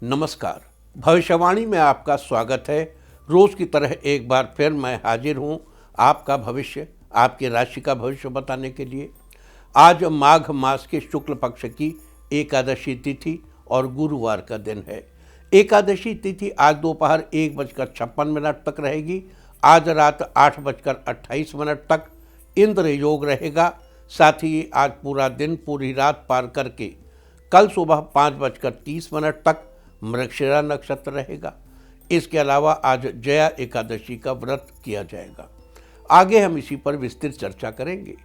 नमस्कार। भविष्यवाणी में आपका स्वागत है। रोज की तरह एक बार फिर मैं हाजिर हूँ आपका भविष्य, आपकी राशि का भविष्य बताने के लिए। आज माघ मास के शुक्ल पक्ष की एकादशी तिथि और गुरुवार का दिन है। एकादशी तिथि आज दोपहर 1:56 तक रहेगी। आज रात 8:28 तक इंद्र योग रहेगा। साथ ही आज पूरा दिन पूरी रात पार करके कल सुबह 5:30 तक मृगशिरा नक्षत्र रहेगा। इसके अलावा आज जया एकादशी का व्रत किया जाएगा। आगे हम इसी पर विस्तृत चर्चा करेंगे।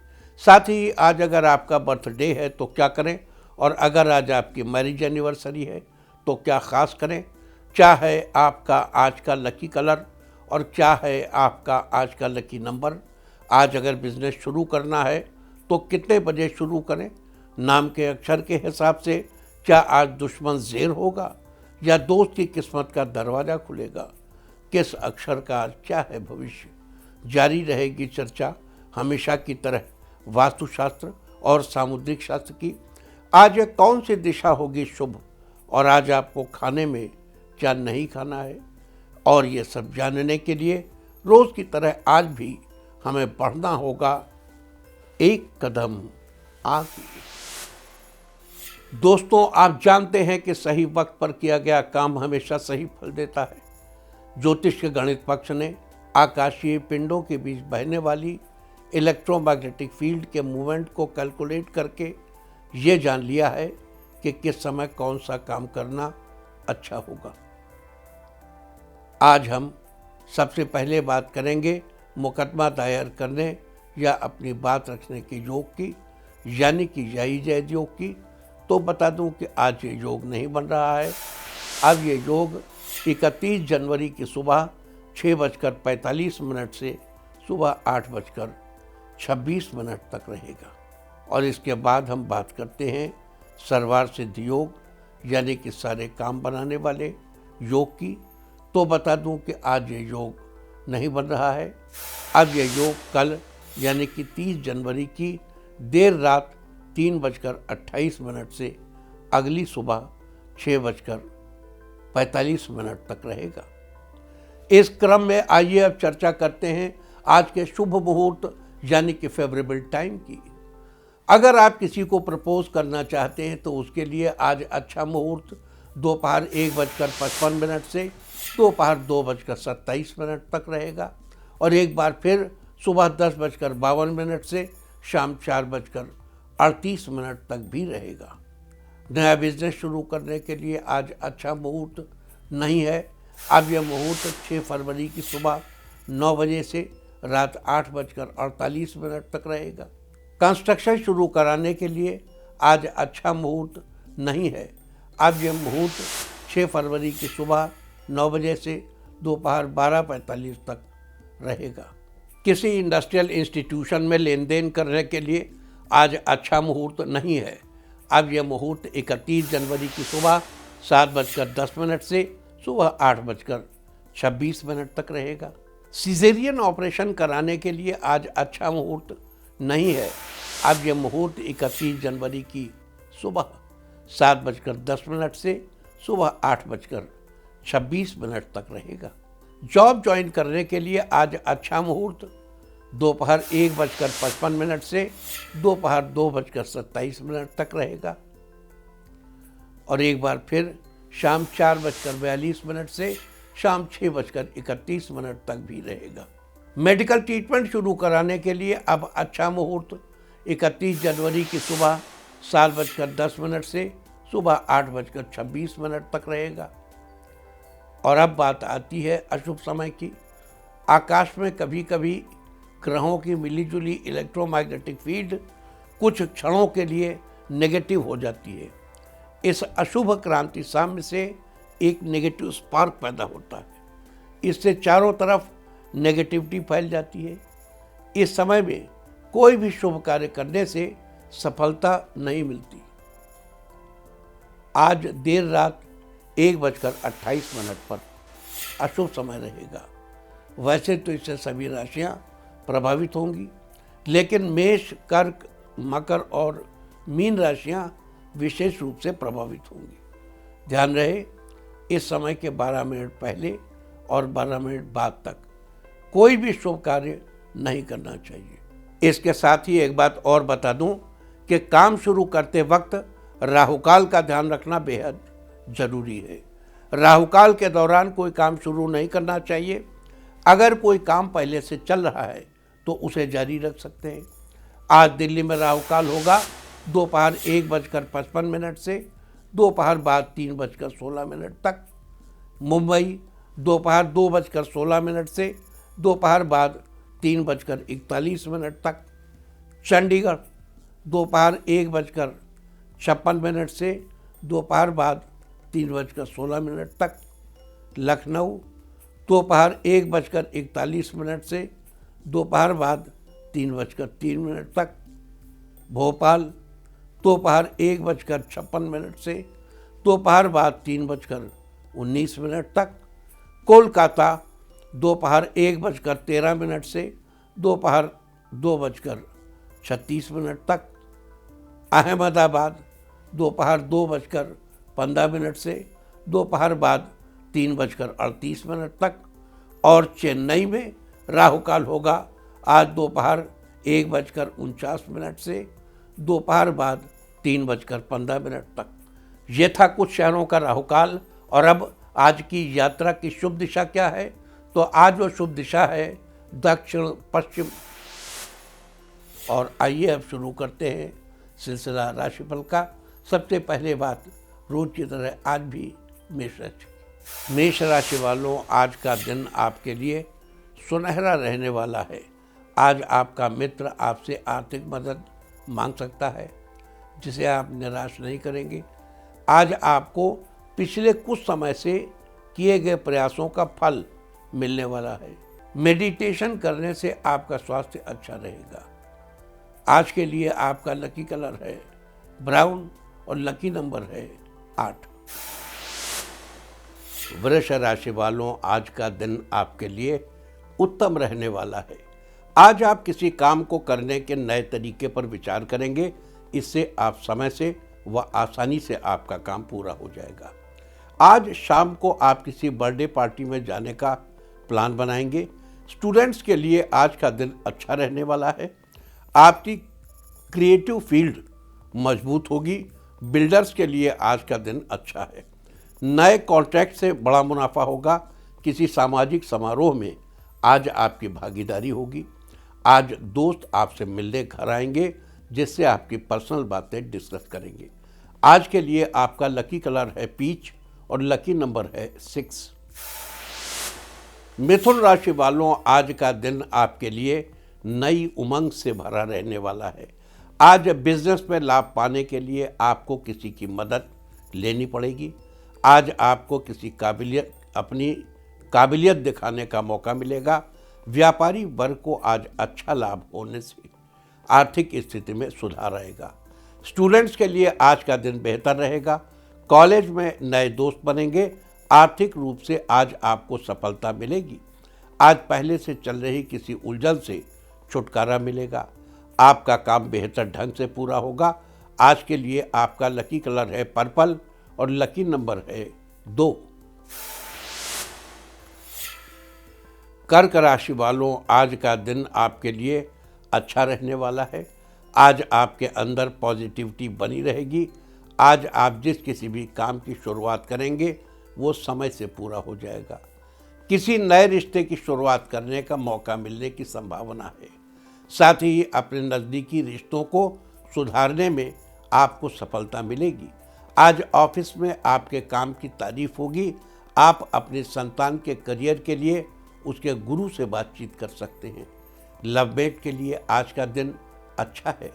साथ ही आज अगर आपका बर्थडे है तो क्या करें, और अगर आज आपकी मैरिज एनिवर्सरी है तो क्या खास करें, क्या है आपका आज का लकी कलर और क्या है आपका आज का लकी नंबर। आज अगर बिजनेस शुरू करना है तो कितने बजे शुरू करें, नाम के अक्षर के हिसाब से क्या आज दुश्मन ज़ेर होगा या दोस्त की किस्मत का दरवाज़ा खुलेगा, किस अक्षर का आज क्या है भविष्य। जारी रहेगी चर्चा हमेशा की तरह वास्तुशास्त्र और सामुद्रिक शास्त्र की। आज कौन सी दिशा होगी शुभ और आज आपको खाने में क्या नहीं खाना है, और ये सब जानने के लिए रोज़ की तरह आज भी हमें बढ़ना होगा एक कदम आगे। दोस्तों, आप जानते हैं कि सही वक्त पर किया गया काम हमेशा सही फल देता है। ज्योतिष के गणित पक्ष ने आकाशीय पिंडों के बीच बहने वाली इलेक्ट्रोमैग्नेटिक फील्ड के मूवमेंट को कैलकुलेट करके ये जान लिया है कि किस समय कौन सा काम करना अच्छा होगा। आज हम सबसे पहले बात करेंगे मुकदमा दायर करने या अपनी बात रखने के योग की, यानी कि जायज योग की। तो बता दूं कि आज ये योग नहीं बन रहा है। अब ये योग 31 जनवरी की सुबह 6:45 से सुबह 8:26 तक रहेगा। और इसके बाद हम बात करते हैं सर्वार सिद्धि योग, यानी कि सारे काम बनाने वाले योग की। तो बता दूं कि आज ये योग नहीं बन रहा है। अब ये योग कल यानी कि 30 जनवरी की देर रात 3:28 से अगली सुबह 6:45 तक रहेगा। इस क्रम में आइए अब चर्चा करते हैं आज के शुभ मुहूर्त यानी कि फेवरेबल टाइम की। अगर आप किसी को प्रपोज करना चाहते हैं तो उसके लिए आज अच्छा मुहूर्त दोपहर 1:55 से दोपहर 2:27 तक रहेगा, और एक बार फिर सुबह 10:52 से शाम 4:38 तक भी रहेगा। नया बिजनेस शुरू करने के लिए आज अच्छा मुहूर्त नहीं है। अब यह मुहूर्त 6 फरवरी की सुबह 9 बजे से रात 8:48 तक रहेगा। कंस्ट्रक्शन शुरू कराने के लिए आज अच्छा मुहूर्त नहीं है। अब यह मुहूर्त 6 फरवरी की सुबह 9 बजे से दोपहर 12:45 तक रहेगा। किसी इंडस्ट्रियल इंस्टीट्यूशन में लेन देन करने के लिए आज अच्छा मुहूर्त नहीं है। अब यह मुहूर्त 31 जनवरी की सुबह 7:10 से सुबह 8:26 तक रहेगा। सिजेरियन ऑपरेशन कराने के लिए आज अच्छा मुहूर्त नहीं है। अब यह मुहूर्त 31 जनवरी की सुबह 7:10 से सुबह 8:26 तक रहेगा। जॉब ज्वाइन करने के लिए आज अच्छा मुहूर्त दोपहर 1:55 से दोपहर 2:27 तक रहेगा, और एक बार फिर शाम 4:42 से शाम 6:31 तक भी रहेगा। मेडिकल ट्रीटमेंट शुरू कराने के लिए अब अच्छा मुहूर्त 31 जनवरी की सुबह 7:10 से सुबह 8:26 तक रहेगा। और अब बात आती है अशुभ समय की। आकाश में कभी कभी ग्रहों की मिलीजुली इलेक्ट्रोमैग्नेटिक फील्ड कुछ क्षणों के लिए नेगेटिव हो जाती है। इस अशुभ क्रांति साम्य से एक नेगेटिव स्पार्क पैदा होता है। इससे चारों तरफ नेगेटिविटी फैल जाती है। इस समय में कोई भी शुभ कार्य करने से सफलता नहीं मिलती। आज देर रात 1:28 पर अशुभ समय रहेगा। वैसे तो इससे सभी राशियां प्रभावित होंगी, लेकिन मेष, कर्क, मकर और मीन राशियां विशेष रूप से प्रभावित होंगी। ध्यान रहे, इस समय के 12 मिनट पहले और 12 मिनट बाद तक कोई भी शुभ कार्य नहीं करना चाहिए। इसके साथ ही एक बात और बता दूं कि काम शुरू करते वक्त राहुकाल का ध्यान रखना बेहद जरूरी है। राहुकाल के दौरान कोई काम शुरू नहीं करना चाहिए। अगर कोई काम पहले से चल रहा है तो उसे जारी रख सकते हैं। आज दिल्ली में राहुकाल होगा दोपहर 1:55 से दोपहर बाद 3:16 तक। मुंबई दोपहर 2:16 से दोपहर बाद 3:41 तक। चंडीगढ़ दोपहर 1:56 से दोपहर बाद 3:16 तक। लखनऊ दोपहर 1:41 से दोपहर बाद 3:03 तक। भोपाल दोपहर 1:56 से दोपहर बाद 3:19 तक। कोलकाता दोपहर 1:13 से दोपहर 2:36 तक। अहमदाबाद दोपहर 2:15 से दोपहर बाद 3:38 तक। और चेन्नई में राहुकाल होगा आज दोपहर 1:49 से दोपहर बाद 3:15 तक। ये था कुछ शहरों का राहुकाल। और अब आज की यात्रा की शुभ दिशा क्या है? तो आज वो शुभ दिशा है दक्षिण पश्चिम। और आइए अब शुरू करते हैं सिलसिला राशिफल का। सबसे पहले बात रोज की तरह आज भी मेष राशि वालों, आज का दिन आपके लिए सुनहरा रहने वाला है। आज आपका मित्र आपसे आर्थिक मदद मांग सकता है जिसे आप निराश नहीं करेंगे। आज आपको पिछले कुछ समय से किए गए प्रयासों का फल मिलने वाला है। मेडिटेशन करने से आपका स्वास्थ्य अच्छा रहेगा। आज के लिए आपका लकी कलर है ब्राउन और लकी नंबर है 8। वृष राशि वालों, आज का दिन आपके लिए उत्तम रहने वाला है। आज आप किसी काम को करने के नए तरीके पर विचार करेंगे। इससे आप समय से व आसानी से आपका काम पूरा हो जाएगा। आज शाम को आप किसी बर्थडे पार्टी में जाने का प्लान बनाएंगे। स्टूडेंट्स के लिए आज का दिन अच्छा रहने वाला है। आपकी क्रिएटिव फील्ड मजबूत होगी। बिल्डर्स के लिए आज का दिन अच्छा है। नए कॉन्ट्रैक्ट से बड़ा मुनाफा होगा। किसी सामाजिक समारोह में आज आपकी भागीदारी होगी। आज दोस्त आपसे मिलने घर आएंगे जिससे आपकी पर्सनल बातें डिस्कस करेंगे। आज के लिए आपका लकी कलर है पीच और लकी नंबर है 6। मिथुन राशि वालों, आज का दिन आपके लिए नई उमंग से भरा रहने वाला है। आज बिजनेस में लाभ पाने के लिए आपको किसी की मदद लेनी पड़ेगी। आज आपको अपनी काबिलियत दिखाने का मौका मिलेगा। व्यापारी वर्ग को आज अच्छा लाभ होने से आर्थिक स्थिति में सुधार आएगा। स्टूडेंट्स के लिए आज का दिन बेहतर रहेगा। कॉलेज में नए दोस्त बनेंगे। आर्थिक रूप से आज आपको सफलता मिलेगी। आज पहले से चल रही किसी उलझन से छुटकारा मिलेगा। आपका काम बेहतर ढंग से पूरा होगा। आज के लिए आपका लकी कलर है पर्पल और लकी नंबर है 2। कर्क राशि वालों, आज का दिन आपके लिए अच्छा रहने वाला है। आज आपके अंदर पॉजिटिविटी बनी रहेगी। आज आप जिस किसी भी काम की शुरुआत करेंगे वो समय से पूरा हो जाएगा। किसी नए रिश्ते की शुरुआत करने का मौका मिलने की संभावना है। साथ ही अपने नज़दीकी रिश्तों को सुधारने में आपको सफलता मिलेगी। आज ऑफिस में आपके काम की तारीफ होगी। आप अपने संतान के करियर के लिए उसके गुरु से बातचीत कर सकते हैं। लवमेट के लिए आज का दिन अच्छा है।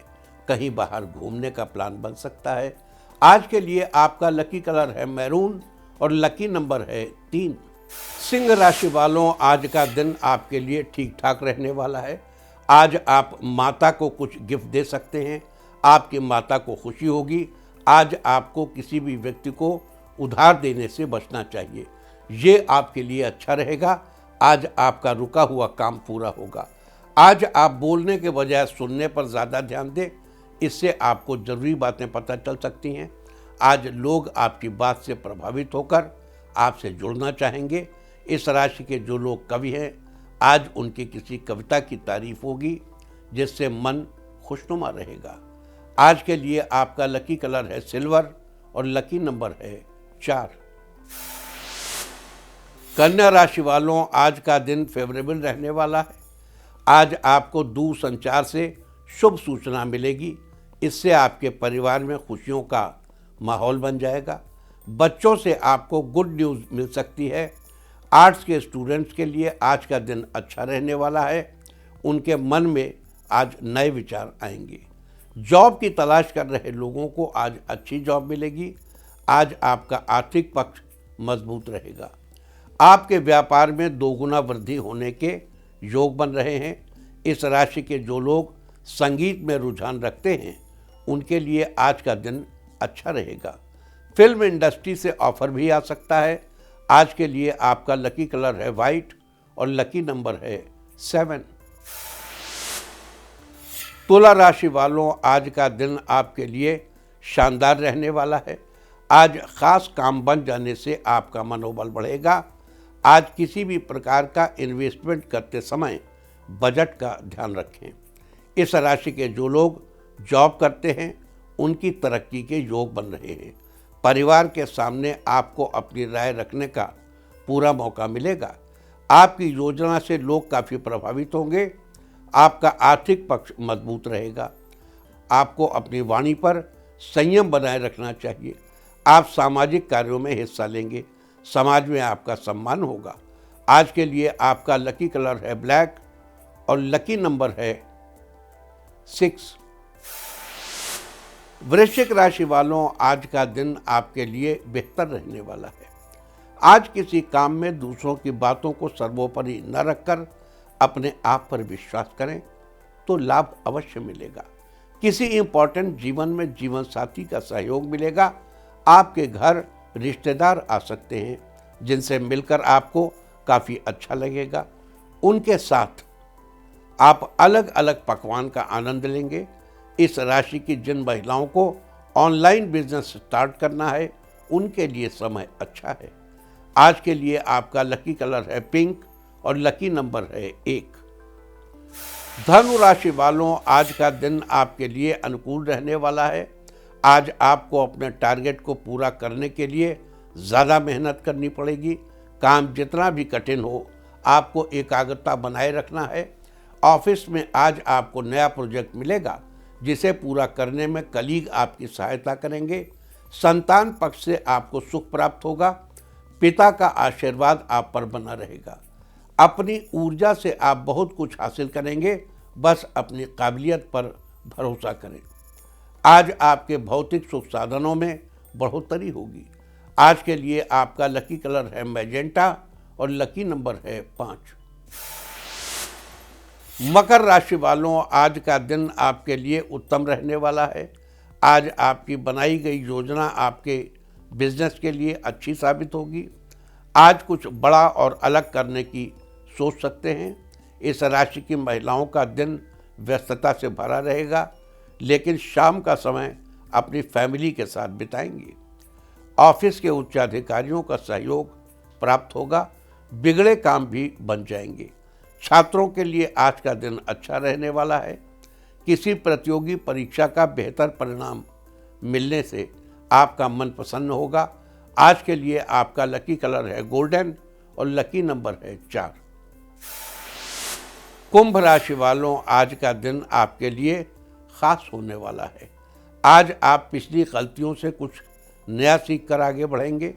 कहीं बाहर घूमने का प्लान बन सकता है। आज के लिए आपका लकी कलर है मैरून और लकी नंबर है 3। सिंह राशि वालों, आज का दिन आपके लिए ठीक ठाक रहने वाला है। आज आप माता को कुछ गिफ्ट दे सकते हैं। आपकी माता को खुशी होगी। आज आपको किसी भी व्यक्ति को उधार देने से बचना चाहिए। ये आपके लिए अच्छा रहेगा। आज आपका रुका हुआ काम पूरा होगा। आज आप बोलने के बजाय सुनने पर ज़्यादा ध्यान दें। इससे आपको ज़रूरी बातें पता चल सकती हैं। आज लोग आपकी बात से प्रभावित होकर आपसे जुड़ना चाहेंगे। इस राशि के जो लोग कवि हैं, आज उनकी किसी कविता की तारीफ होगी जिससे मन खुशनुमा रहेगा। आज के लिए आपका लकी कलर है सिल्वर और लकी नंबर है 4। कन्या राशि वालों, आज का दिन फेवरेबल रहने वाला है। आज आपको दूर संचार से शुभ सूचना मिलेगी। इससे आपके परिवार में खुशियों का माहौल बन जाएगा। बच्चों से आपको गुड न्यूज़ मिल सकती है। आर्ट्स के स्टूडेंट्स के लिए आज का दिन अच्छा रहने वाला है। उनके मन में आज नए विचार आएंगे। जॉब की तलाश कर रहे लोगों को आज अच्छी जॉब मिलेगी। आज आपका आर्थिक पक्ष मजबूत रहेगा। आपके व्यापार में दोगुना वृद्धि होने के योग बन रहे हैं। इस राशि के जो लोग संगीत में रुझान रखते हैं, उनके लिए आज का दिन अच्छा रहेगा। फिल्म इंडस्ट्री से ऑफर भी आ सकता है। आज के लिए आपका लकी कलर है वाइट और लकी नंबर है 7। तुला राशि वालों, आज का दिन आपके लिए शानदार रहने वाला है। आज खास काम बन जाने से आपका मनोबल बढ़ेगा। आज किसी भी प्रकार का इन्वेस्टमेंट करते समय बजट का ध्यान रखें। इस राशि के जो लोग जॉब करते हैं, उनकी तरक्की के योग बन रहे हैं। परिवार के सामने आपको अपनी राय रखने का पूरा मौका मिलेगा। आपकी योजना से लोग काफ़ी प्रभावित होंगे। आपका आर्थिक पक्ष मजबूत रहेगा। आपको अपनी वाणी पर संयम बनाए रखना चाहिए। आप सामाजिक कार्यों में हिस्सा लेंगे। समाज में आपका सम्मान होगा। आज के लिए आपका लकी कलर है ब्लैक और लकी नंबर है 6। वृश्चिक राशि वालों, आज का दिन आपके लिए बेहतर रहने वाला है। आज किसी काम में दूसरों की बातों को सर्वोपरि न रखकर अपने आप पर विश्वास करें तो लाभ अवश्य मिलेगा। किसी इंपॉर्टेंट जीवन में जीवन साथी का सहयोग मिलेगा। आपके घर रिश्तेदार आ सकते हैं, जिनसे मिलकर आपको काफ़ी अच्छा लगेगा। उनके साथ आप अलग अलग पकवान का आनंद लेंगे। इस राशि की जिन महिलाओं को ऑनलाइन बिजनेस स्टार्ट करना है, उनके लिए समय अच्छा है। आज के लिए आपका लकी कलर है पिंक और लकी नंबर है 1। धनु राशि वालों, आज का दिन आपके लिए अनुकूल रहने वाला है। आज आपको अपने टारगेट को पूरा करने के लिए ज़्यादा मेहनत करनी पड़ेगी। काम जितना भी कठिन हो, आपको एकाग्रता बनाए रखना है। ऑफिस में आज आपको नया प्रोजेक्ट मिलेगा, जिसे पूरा करने में कलीग आपकी सहायता करेंगे। संतान पक्ष से आपको सुख प्राप्त होगा। पिता का आशीर्वाद आप पर बना रहेगा। अपनी ऊर्जा से आप बहुत कुछ हासिल करेंगे। बस अपनी काबिलियत पर भरोसा करें। आज आपके भौतिक सुख साधनों में बढ़ोतरी होगी। आज के लिए आपका लकी कलर है मैजेंटा और लकी नंबर है 5। मकर राशि वालों, आज का दिन आपके लिए उत्तम रहने वाला है। आज आपकी बनाई गई योजना आपके बिजनेस के लिए अच्छी साबित होगी। आज कुछ बड़ा और अलग करने की सोच सकते हैं। इस राशि की महिलाओं का दिन व्यस्तता से भरा रहेगा, लेकिन शाम का समय अपनी फैमिली के साथ बिताएंगे। ऑफिस के उच्चाधिकारियों का सहयोग प्राप्त होगा। बिगड़े काम भी बन जाएंगे। छात्रों के लिए आज का दिन अच्छा रहने वाला है। किसी प्रतियोगी परीक्षा का बेहतर परिणाम मिलने से आपका मन प्रसन्न होगा। आज के लिए आपका लकी कलर है गोल्डन और लकी नंबर है 4। कुंभ राशि वालों, आज का दिन आपके लिए खास होने वाला है। आज आप पिछली गलतियों से कुछ नया सीख कर आगे बढ़ेंगे।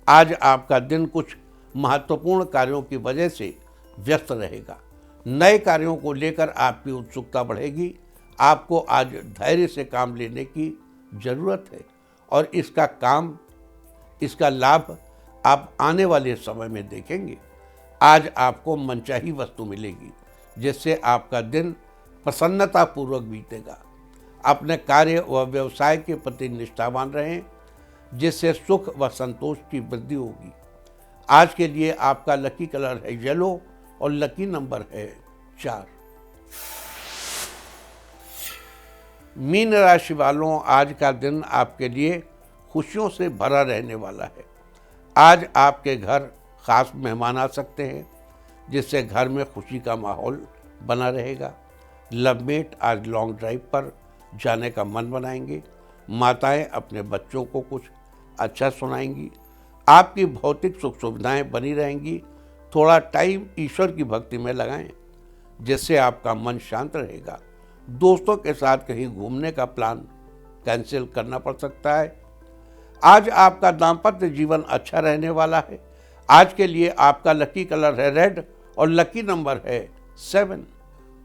आज आपका दिन कुछ महत्वपूर्ण कार्यों की वजह से व्यस्त रहेगा। नए कार्यों को लेकर आपकी उत्सुकता बढ़ेगी। आपको आज धैर्य से काम लेने की ज़रूरत है और इसका लाभ आप आने वाले समय में देखेंगे। आज आपको मनचाही वस्तु मिलेगी, जिससे आपका दिन प्रसन्नतापूर्वक बीतेगा। अपने कार्य व व्यवसाय के प्रति निष्ठावान रहें, जिससे सुख व संतोष की वृद्धि होगी। आज के लिए आपका लकी कलर है येलो और लकी नंबर है 4। मीन राशि वालों, आज का दिन आपके लिए खुशियों से भरा रहने वाला है। आज आपके घर खास मेहमान आ सकते हैं, जिससे घर में खुशी का माहौल बना रहेगा। लवमेट आज लॉन्ग ड्राइव पर जाने का मन बनाएंगे। माताएं अपने बच्चों को कुछ अच्छा सुनाएंगी। आपकी भौतिक सुख सुविधाएं बनी रहेंगी। थोड़ा टाइम ईश्वर की भक्ति में लगाएं, जिससे आपका मन शांत रहेगा। दोस्तों के साथ कहीं घूमने का प्लान कैंसिल करना पड़ सकता है। आज आपका दाम्पत्य जीवन अच्छा रहने वाला है। आज के लिए आपका लकी कलर है रेड और लकी नंबर है 7।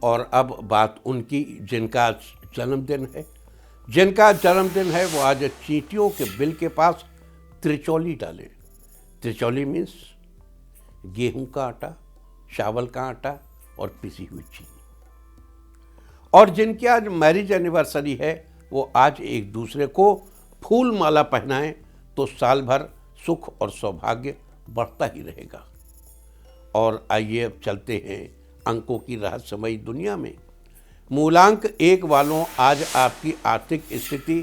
और अब बात उनकी जिनका जन्मदिन है। जिनका जन्मदिन है वो आज चींटियों के बिल के पास त्रिचौली डालें। त्रिचौली मीन्स गेहूं का आटा, चावल का आटा और पिसी हुई चीनी। और जिनकी आज मैरिज एनिवर्सरी है वो आज एक दूसरे को फूल माला पहनाएं तो साल भर सुख और सौभाग्य बढ़ता ही रहेगा। और आइए अब चलते हैं अंकों की रहस्यमयी दुनिया में। मूलांक 1 वालों, आज आपकी आर्थिक स्थिति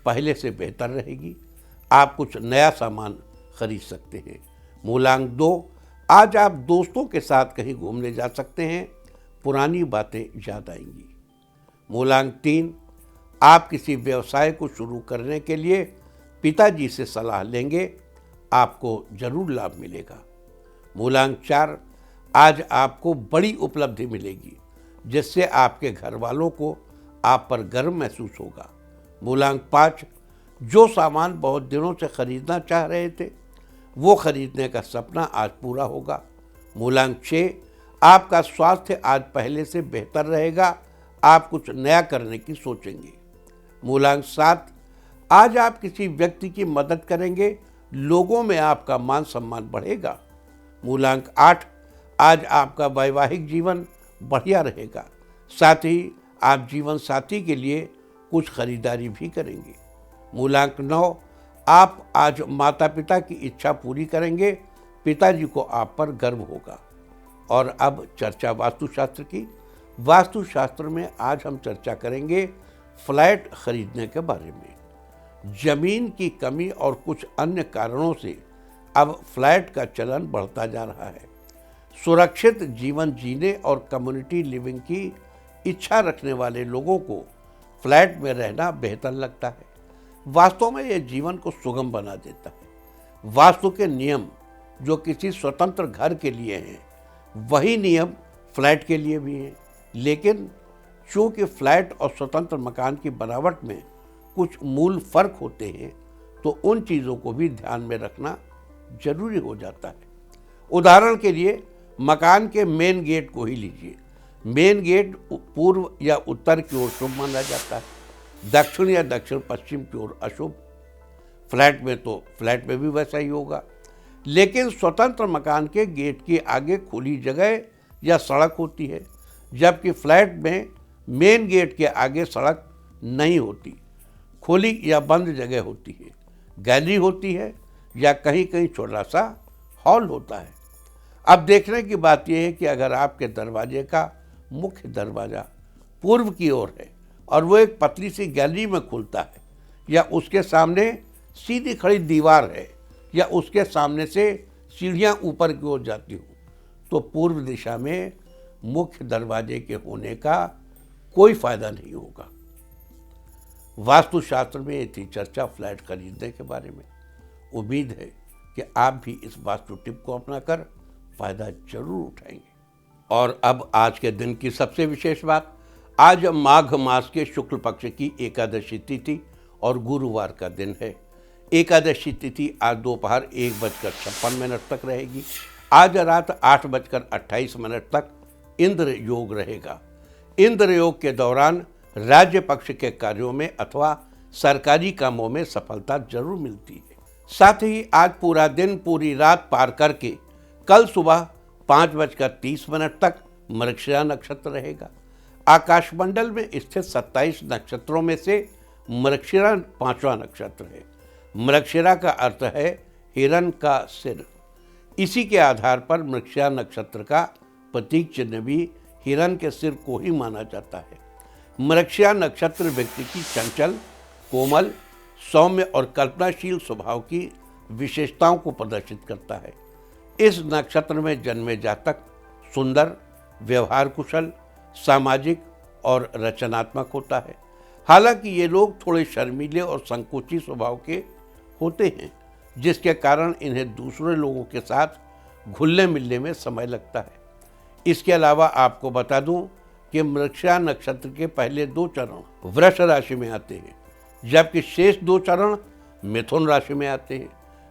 पहले से बेहतर रहेगी। आप कुछ नया सामान खरीद सकते हैं। मूलांक 2, आज आप दोस्तों के साथ कहीं घूमने जा सकते हैं। पुरानी बातें याद आएंगी। मूलांक 3, आप किसी व्यवसाय को शुरू करने के लिए पिताजी से सलाह लेंगे। आपको जरूर लाभ मिलेगा। मूलांक 4, आज आपको बड़ी उपलब्धि मिलेगी, जिससे आपके घर वालों को आप पर गर्व महसूस होगा। मूलांक 5, जो सामान बहुत दिनों से खरीदना चाह रहे थे वो खरीदने का सपना आज पूरा होगा। मूलांक 6, आपका स्वास्थ्य आज पहले से बेहतर रहेगा। आप कुछ नया करने की सोचेंगे। मूलांक 7, आज आप किसी व्यक्ति की मदद करेंगे। लोगों में आपका मान सम्मान बढ़ेगा। मूलांक 8, आज आपका वैवाहिक जीवन बढ़िया रहेगा। साथ ही आप जीवन साथी के लिए कुछ खरीदारी भी करेंगे। मूलांक 9, आप आज माता पिता की इच्छा पूरी करेंगे। पिताजी को आप पर गर्व होगा। और अब चर्चा वास्तुशास्त्र की। वास्तुशास्त्र में आज हम चर्चा करेंगे फ्लैट खरीदने के बारे में। जमीन की कमी और कुछ अन्य कारणों से अब फ्लैट का चलन बढ़ता जा रहा है। सुरक्षित जीवन जीने और कम्युनिटी लिविंग की इच्छा रखने वाले लोगों को फ्लैट में रहना बेहतर लगता है। वास्तव में यह जीवन को सुगम बना देता है। वास्तु के नियम जो किसी स्वतंत्र घर के लिए हैं, वही नियम फ्लैट के लिए भी हैं। लेकिन चूंकि फ्लैट और स्वतंत्र मकान की बनावट में कुछ मूल फर्क होते हैं, तो उन चीज़ों को भी ध्यान में रखना जरूरी हो जाता है। उदाहरण के लिए मकान के मेन गेट को ही लीजिए। मेन गेट पूर्व या उत्तर की ओर शुभ माना जाता है, दक्षिण या दक्षिण पश्चिम की ओर अशुभ। फ्लैट में तो फ्लैट में भी वैसा ही होगा। लेकिन स्वतंत्र मकान के गेट के आगे खुली जगह या सड़क होती है, जबकि फ्लैट में मेन गेट के आगे सड़क नहीं होती। खुली या बंद जगह होती है, गैलरी होती है या कहीं कहीं छोटा सा हॉल होता है। अब देखने की बात यह है कि अगर आपके दरवाजे का मुख्य दरवाज़ा पूर्व की ओर है और वो एक पतली सी गैलरी में खुलता है, या उसके सामने सीधी खड़ी दीवार है, या उसके सामने से सीढ़ियाँ ऊपर की ओर जाती हो, तो पूर्व दिशा में मुख्य दरवाजे के होने का कोई फायदा नहीं होगा। वास्तुशास्त्र में ये थी चर्चा फ्लैट खरीदने के बारे में। उम्मीद है कि आप भी इस वास्तु टिप को अपनाकर फायदा जरूर उठाएंगे। और अब आज के दिन की सबसे विशेष बात, आज माघ मास के शुक्ल पक्ष की एकादशी तिथि और गुरुवार का दिन है। एकादशी तिथि आज दोपहर 1:56 तक रहेगी। आज रात 8:28 तक इंद्र योग रहेगा। इंद्र योग के दौरान राज्य पक्ष के कार्यों में अथवा सरकारी कामों में सफलता जरूर मिलती है। साथ ही आज पूरा दिन पूरी रात पार करके कल सुबह 5:30 तक मृगशिरा नक्षत्र रहेगा। आकाशमंडल में स्थित 27 नक्षत्रों में से मृगशिरा 5वां नक्षत्र है। मृगशिरा का अर्थ है हिरण का सिर। इसी के आधार पर मृगशिरा नक्षत्र का प्रतीक चिन्ह भी हिरण के सिर को ही माना जाता है। मृगशिरा नक्षत्र व्यक्ति की चंचल, कोमल, सौम्य और कल्पनाशील स्वभाव की विशेषताओं को प्रदर्शित करता है। इस नक्षत्र में जन्मे जातक सुंदर, व्यवहार कुशल, सामाजिक और रचनात्मक होता है। हालांकि ये लोग थोड़े शर्मीले और संकोची स्वभाव के होते हैं, जिसके कारण इन्हें दूसरे लोगों के साथ घुलने मिलने में समय लगता है। इसके अलावा आपको बता दूं कि मृगशिरा नक्षत्र के पहले 2 चरण वृष राशि में आते हैं, जबकि शेष 2 चरण मिथुन राशि में आते हैं।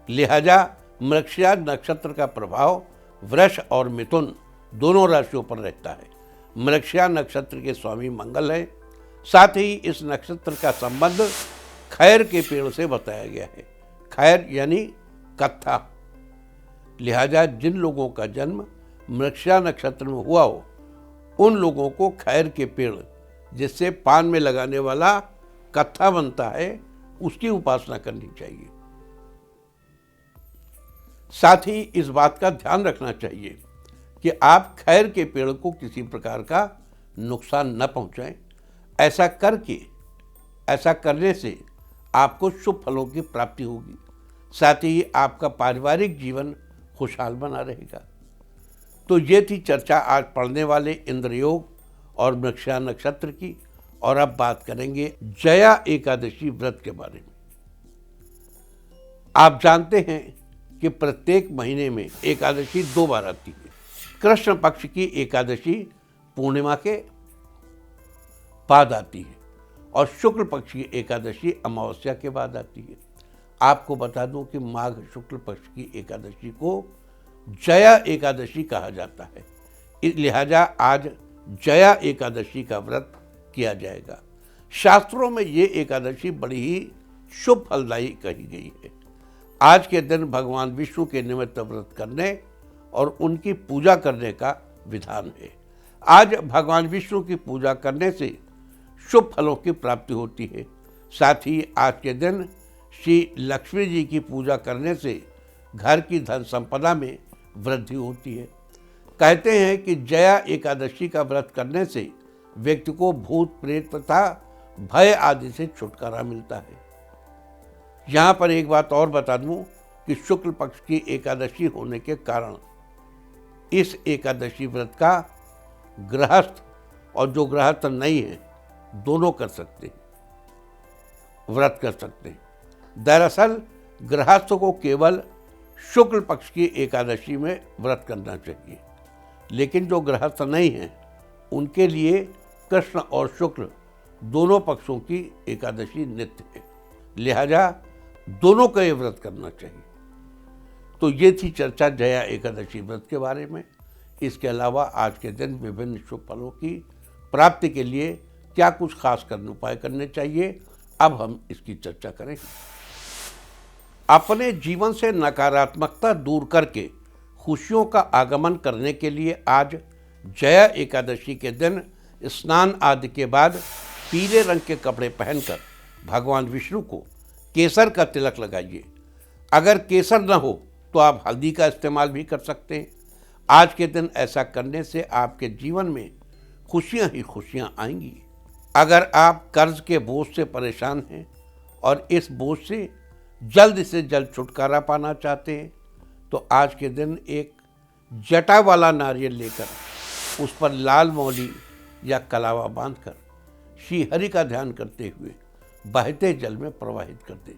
लिहाजा मृगशिरा नक्षत्र का प्रभाव वृष और मिथुन दोनों राशियों पर रहता है। मृगशिरा नक्षत्र के स्वामी मंगल है। साथ ही इस नक्षत्र का संबंध खैर के पेड़ से बताया गया है। खैर यानी कत्था। लिहाजा जिन लोगों का जन्म मृगशिरा नक्षत्र में हुआ हो, उन लोगों को खैर के पेड़, जिससे पान में लगाने वाला कत्था बनता है, उसकी उपासना करनी चाहिए। साथ ही इस बात का ध्यान रखना चाहिए कि आप खैर के पेड़ को किसी प्रकार का नुकसान न पहुंचाएं। ऐसा करने से आपको शुभ फलों की प्राप्ति होगी। साथ ही आपका पारिवारिक जीवन खुशहाल बना रहेगा। तो ये थी चर्चा आज पढ़ने वाले इंद्रयोग और मृगशिरा नक्षत्र की। और अब बात करेंगे जया एकादशी व्रत के बारे में। आप जानते हैं कि प्रत्येक महीने में एकादशी 2 बार आती है। कृष्ण पक्ष की एकादशी पूर्णिमा के बाद आती है और शुक्ल पक्ष की एकादशी अमावस्या के बाद आती है। आपको बता दूं कि माघ शुक्ल पक्ष की एकादशी को जया एकादशी कहा जाता है। इस लिहाजा आज जया एकादशी का व्रत किया जाएगा। शास्त्रों में ये एकादशी बड़ी ही शुभ फलदायी कही गई है। आज के दिन भगवान विष्णु के निमित्त व्रत करने और उनकी पूजा करने का विधान है। आज भगवान विष्णु की पूजा करने से शुभ फलों की प्राप्ति होती है। साथ ही आज के दिन श्री लक्ष्मी जी की पूजा करने से घर की धन संपदा में वृद्धि होती है। कहते हैं कि जया एकादशी का व्रत करने से व्यक्ति को भूत प्रेत तथा भय आदि से छुटकारा मिलता है। यहाँ पर एक बात और बता दूं कि शुक्ल पक्ष की एकादशी होने के कारण इस एकादशी व्रत का गृहस्थ और जो गृहस्थ नहीं है दोनों कर सकते हैं, व्रत कर सकते हैं। दरअसल गृहस्थ को केवल शुक्ल पक्ष की एकादशी में व्रत करना चाहिए, लेकिन जो गृहस्थ नहीं हैं उनके लिए कृष्ण और शुक्ल दोनों पक्षों की एकादशी नित्य है। लिहाजा दोनों का ये व्रत करना चाहिए। तो ये थी चर्चा जया एकादशी व्रत के बारे में। इसके अलावा आज के दिन विभिन्न शुभ फलों की प्राप्ति के लिए क्या कुछ खास उपाय करने चाहिए, अब हम इसकी चर्चा करें। अपने जीवन से नकारात्मकता दूर करके खुशियों का आगमन करने के लिए आज जया एकादशी के दिन स्नान आदि के बाद पीले रंग के कपड़े पहनकर भगवान विष्णु को केसर का तिलक लगाइए। अगर केसर न हो तो आप हल्दी का इस्तेमाल भी कर सकते हैं। आज के दिन ऐसा करने से आपके जीवन में खुशियां ही खुशियां आएंगी। अगर आप कर्ज के बोझ से परेशान हैं और इस बोझ से जल्द छुटकारा पाना चाहते हैं तो आज के दिन एक जटा वाला नारियल लेकर उस पर लाल मौली या कलावा बांधकर श्री हरि का ध्यान करते हुए बहते जल में प्रवाहित कर दें।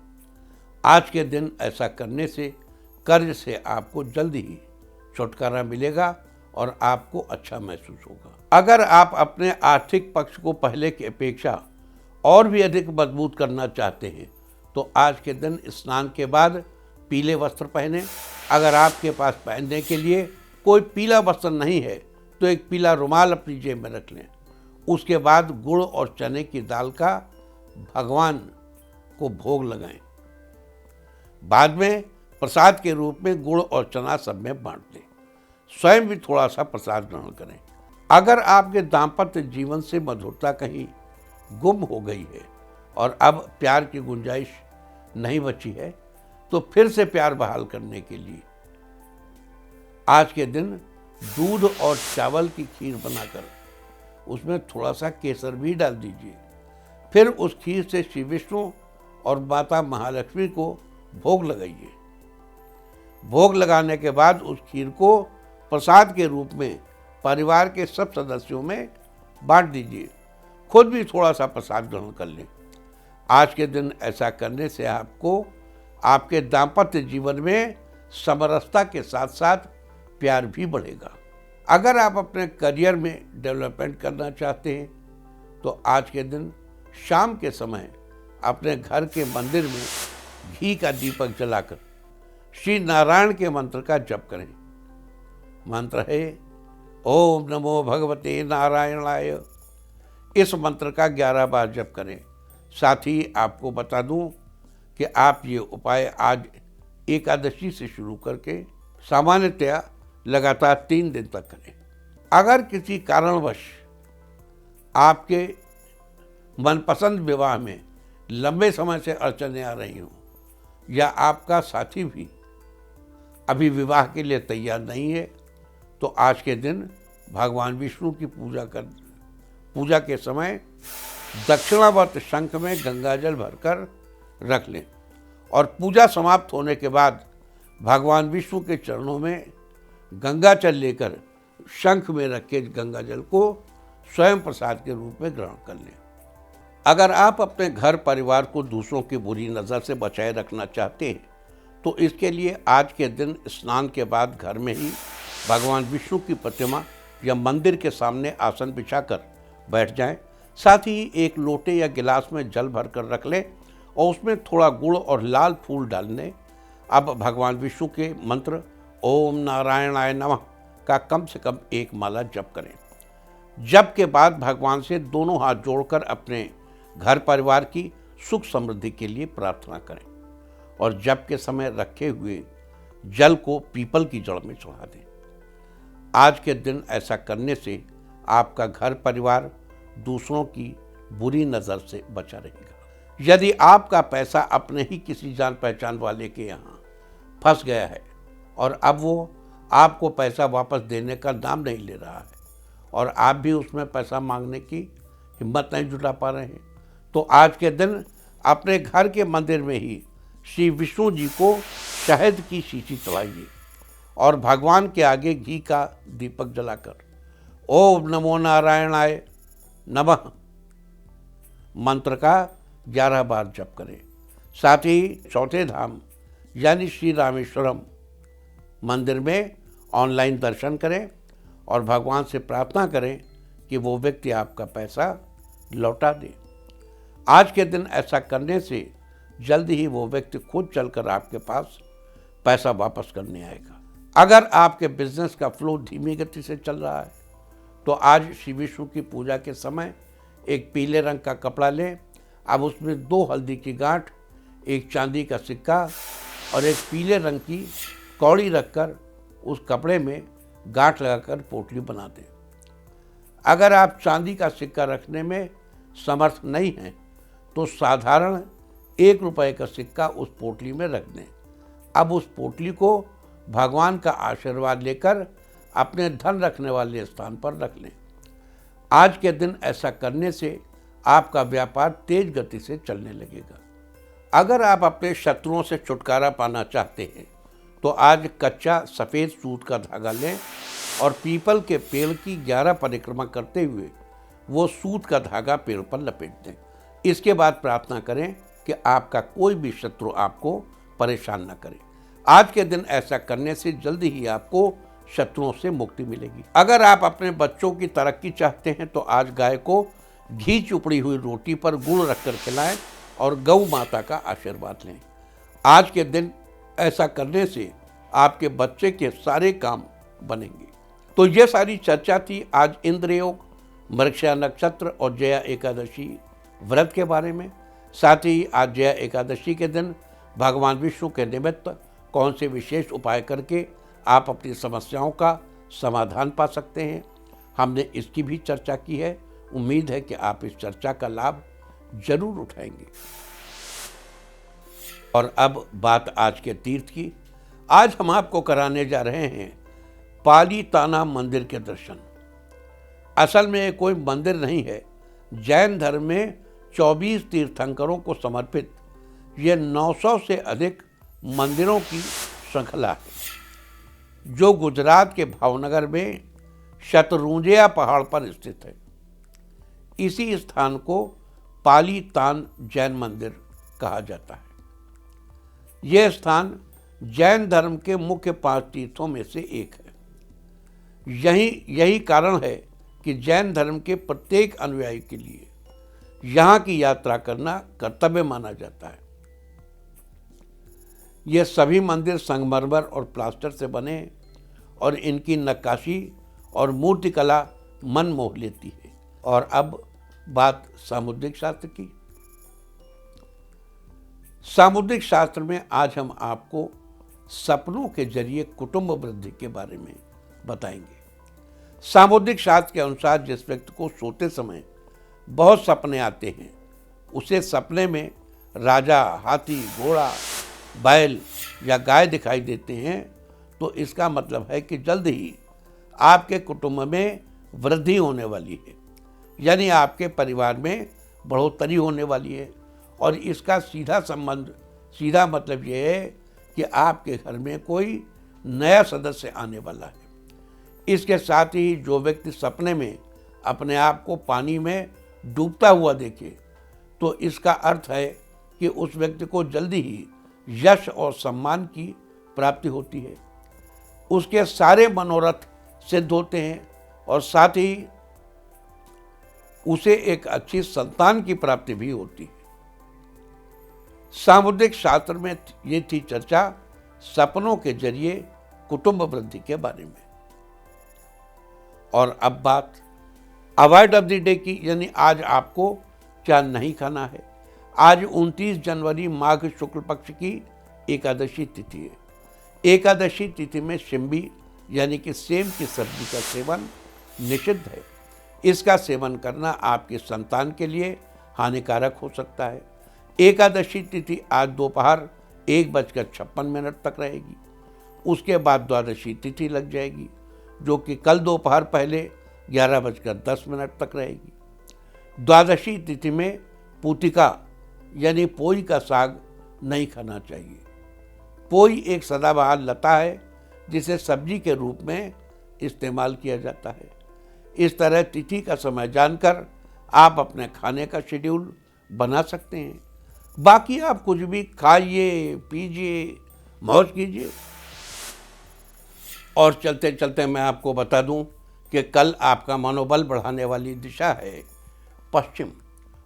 आज के दिन ऐसा करने से कर्ज से आपको जल्द ही छुटकारा मिलेगा और आपको अच्छा महसूस होगा। अगर आप अपने आर्थिक पक्ष को पहले की अपेक्षा और भी अधिक मजबूत करना चाहते हैं तो आज के दिन स्नान के बाद पीले वस्त्र पहनें। अगर आपके पास पहनने के लिए कोई पीला वस्त्र नहीं है तो एक पीला रुमाल अपनी जेब में रख लें। उसके बाद गुड़ और चने की दाल का भगवान को भोग लगाएं। बाद में प्रसाद के रूप में गुड़ और चना सब में बांट दें। स्वयं भी थोड़ा सा प्रसाद ग्रहण करें। अगर आपके दाम्पत्य जीवन से मधुरता कहीं गुम हो गई है और अब प्यार की गुंजाइश नहीं बची है तो फिर से प्यार बहाल करने के लिए आज के दिन दूध और चावल की खीर बनाकर उसमें थोड़ा सा केसर भी डाल दीजिए। फिर उस खीर से श्री विष्णु और माता महालक्ष्मी को भोग लगाइए। भोग लगाने के बाद उस खीर को प्रसाद के रूप में परिवार के सब सदस्यों में बांट दीजिए। खुद भी थोड़ा सा प्रसाद ग्रहण कर लें। आज के दिन ऐसा करने से आपको आपके दाम्पत्य जीवन में समरसता के साथ साथ प्यार भी बढ़ेगा। अगर आप अपने करियर में डेवलपमेंट करना चाहते हैं तो आज के दिन शाम के समय अपने घर के मंदिर में घी का दीपक जलाकर श्री नारायण के मंत्र का जप करें। मंत्र है ओम नमो भगवते नारायणाय। इस मंत्र का 11 बार जप करें। साथ ही आपको बता दूं कि आप ये उपाय आज एकादशी से शुरू करके सामान्यतया लगातार 3 दिन तक करें। अगर किसी कारणवश आपके मनपसंद विवाह में लंबे समय से अड़चनें आ रही हों या आपका साथी भी अभी विवाह के लिए तैयार नहीं है तो आज के दिन भगवान विष्णु की पूजा के समय दक्षिणावर्त शंख में गंगाजल भरकर रख लें और पूजा समाप्त होने के बाद भगवान विष्णु के चरणों में गंगाजल लेकर शंख में रखे गंगाजल को स्वयं प्रसाद के रूप में ग्रहण कर लें। अगर आप अपने घर परिवार को दूसरों की बुरी नज़र से बचाए रखना चाहते हैं तो इसके लिए आज के दिन स्नान के बाद घर में ही भगवान विष्णु की प्रतिमा या मंदिर के सामने आसन बिछाकर बैठ जाएं। साथ ही एक लोटे या गिलास में जल भरकर रख लें और उसमें थोड़ा गुड़ और लाल फूल डाल लें। अब भगवान विष्णु के मंत्र ओम नारायणाय नमः का कम से कम 1 माला जप करें। जप के बाद भगवान से दोनों हाथ जोड़कर अपने घर परिवार की सुख समृद्धि के लिए प्रार्थना करें और जप के समय रखे हुए जल को पीपल की जड़ में चढ़ा दें। आज के दिन ऐसा करने से आपका घर परिवार दूसरों की बुरी नज़र से बचा रहेगा। यदि आपका पैसा अपने ही किसी जान पहचान वाले के यहाँ फंस गया है और अब वो आपको पैसा वापस देने का नाम नहीं ले रहा है और आप भी उसमें पैसा मांगने की हिम्मत नहीं जुटा पा रहे हैं तो आज के दिन अपने घर के मंदिर में ही श्री विष्णु जी को शहद की शीशी चढ़ाइए और भगवान के आगे घी का दीपक जलाकर ओम नमो नारायणाय नमः मंत्र का 11 बार जप करें। साथ ही चौथे धाम यानी श्री रामेश्वरम मंदिर में ऑनलाइन दर्शन करें और भगवान से प्रार्थना करें कि वो व्यक्ति आपका पैसा लौटा दे। आज के दिन ऐसा करने से जल्द ही वो व्यक्ति खुद चलकर आपके पास पैसा वापस करने आएगा। अगर आपके बिजनेस का फ्लो धीमी गति से चल रहा है तो आज श्री विष्णु की पूजा के समय एक पीले रंग का कपड़ा लें। अब उसमें 2 हल्दी की गांठ, 1 चांदी का सिक्का और 1 पीले रंग की कौड़ी रखकर उस कपड़े में गांठ लगाकर पोटली बना दें। अगर आप चांदी का सिक्का रखने में समर्थ नहीं हैं तो साधारण 1 रुपये का सिक्का उस पोटली में रख दें। अब उस पोटली को भगवान का आशीर्वाद लेकर अपने धन रखने वाले स्थान पर रख लें। आज के दिन ऐसा करने से आपका व्यापार तेज गति से चलने लगेगा। अगर आप अपने शत्रुओं से छुटकारा पाना चाहते हैं तो आज कच्चा सफ़ेद सूत का धागा लें और पीपल के पेड़ की 11 परिक्रमा करते हुए वो सूत का धागा पेड़ पर लपेट दें। इसके बाद प्रार्थना करें कि आपका कोई भी शत्रु आपको परेशान न करे। आज के दिन ऐसा करने से जल्दी ही आपको शत्रुओं से मुक्ति मिलेगी। अगर आप अपने बच्चों की तरक्की चाहते हैं तो आज गाय को घी चुपड़ी हुई रोटी पर गुड़ रखकर खिलाएं और गौ माता का आशीर्वाद लें। आज के दिन ऐसा करने से आपके बच्चे के सारे काम बनेंगे। तो ये सारी चर्चा थी आज इंद्र योग, मृगशिरा नक्षत्र और जया एकादशी व्रत के बारे में। साथ ही आज जया एकादशी के दिन भगवान विष्णु के निमित्त कौन से विशेष उपाय करके आप अपनी समस्याओं का समाधान पा सकते हैं, हमने इसकी भी चर्चा की है। उम्मीद है कि आप इस चर्चा का लाभ जरूर उठाएंगे। और अब बात आज के तीर्थ की। आज हम आपको कराने जा रहे हैं पालीताना मंदिर के दर्शन। असल में ये कोई मंदिर नहीं है। जैन धर्म में 24 तीर्थंकरों को समर्पित ये 900 से अधिक मंदिरों की श्रृंखला है जो गुजरात के भावनगर में शतरूंजिया पहाड़ पर स्थित है। इसी स्थान को पालीतान जैन मंदिर कहा जाता है। यह स्थान जैन धर्म के मुख्य 5 तीर्थों में से एक है। यही कारण है कि जैन धर्म के प्रत्येक अनुयायी के लिए यहाँ की यात्रा करना कर्तव्य माना जाता है। ये सभी मंदिर संगमरमर और प्लास्टर से बने और इनकी नक्काशी और मूर्तिकला मन मोह लेती है। और अब बात सामुद्रिक शास्त्र की। सामुद्रिक शास्त्र में आज हम आपको सपनों के जरिए कुटुंब वृद्धि के बारे में बताएंगे। सामुद्रिक शास्त्र के अनुसार जिस व्यक्ति को सोते समय बहुत सपने आते हैं उसे सपने में राजा, हाथी, घोड़ा, बैल या गाय दिखाई देते हैं तो इसका मतलब है कि जल्द ही आपके कुटुंब में वृद्धि होने वाली है, यानी आपके परिवार में बढ़ोतरी होने वाली है। और इसका सीधा मतलब ये है कि आपके घर में कोई नया सदस्य आने वाला है। इसके साथ ही जो व्यक्ति सपने में अपने आप को पानी में डूबता हुआ देखे तो इसका अर्थ है कि उस व्यक्ति को जल्दी ही यश और सम्मान की प्राप्ति होती है, उसके सारे मनोरथ सिद्ध होते हैं और साथ ही उसे एक अच्छी संतान की प्राप्ति भी होती है। सामुद्रिक शास्त्र में ये थी चर्चा सपनों के जरिए कुटुंब वृद्धि के बारे में। और अब बात अवॉइड ऑफ द डे की, यानी आज आपको क्या नहीं खाना है। आज 29 जनवरी माघ शुक्ल पक्ष की एकादशी तिथि है। एकादशी तिथि में शिम्बी यानी कि सेम की सब्जी का सेवन निषिद्ध है। इसका सेवन करना आपकी संतान के लिए हानिकारक हो सकता है। एकादशी तिथि आज दोपहर 1:56 तक रहेगी। उसके बाद द्वादशी तिथि लग जाएगी जो कि कल दोपहर पहले 11:10 तक रहेगी। द्वादशी तिथि में पूतिका यानी पोई का साग नहीं खाना चाहिए। पोई एक सदाबहार लता है जिसे सब्जी के रूप में इस्तेमाल किया जाता है। इस तरह तिथि का समय जानकर आप अपने खाने का शेड्यूल बना सकते हैं। बाकी आप कुछ भी खाइए, पीजिए, मौज कीजिए। और चलते चलते मैं आपको बता दूं कि कल आपका मनोबल बढ़ाने वाली दिशा है पश्चिम।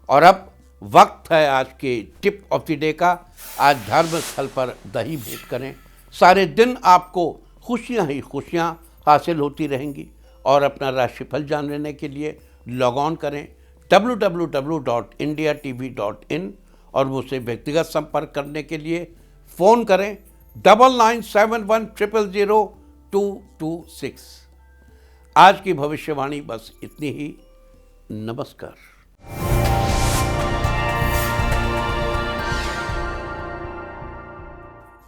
और अब वक्त है आज के टिप ऑफ द डे का। आज धर्म स्थल पर दही भेंट करें। सारे दिन आपको खुशियां ही खुशियां हासिल होती रहेंगी। और अपना राशिफल जानने के लिए लॉग ऑन करें www.indiatv.in और मुझसे व्यक्तिगत संपर्क करने के लिए फ़ोन करें 9971000226। आज की भविष्यवाणी बस इतनी ही। नमस्कार।